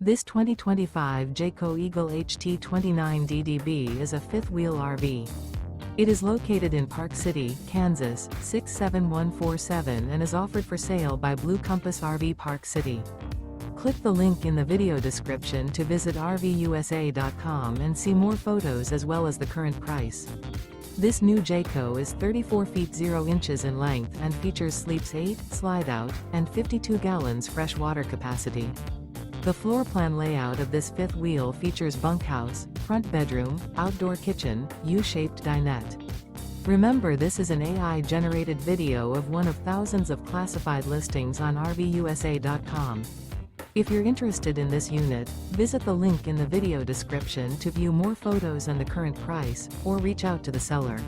This 2025 Jayco Eagle HT 29DDB is a fifth-wheel RV. It is located in Park City, Kansas, 67147 and is offered for sale by Blue Compass RV Park City. Click the link in the video description to visit RVUSA.com and see more photos as well as the current price. This new Jayco is 34 feet 0 inches in length and features sleeps 8, slide-out, and 52 gallons fresh water capacity. The floor plan layout of this fifth wheel features bunkhouse, front bedroom, outdoor kitchen, U-shaped dinette. Remember, this is an AI-generated video of one of thousands of classified listings on RVUSA.com. If you're interested in this unit, visit the link in the video description to view more photos and the current price, or reach out to the seller.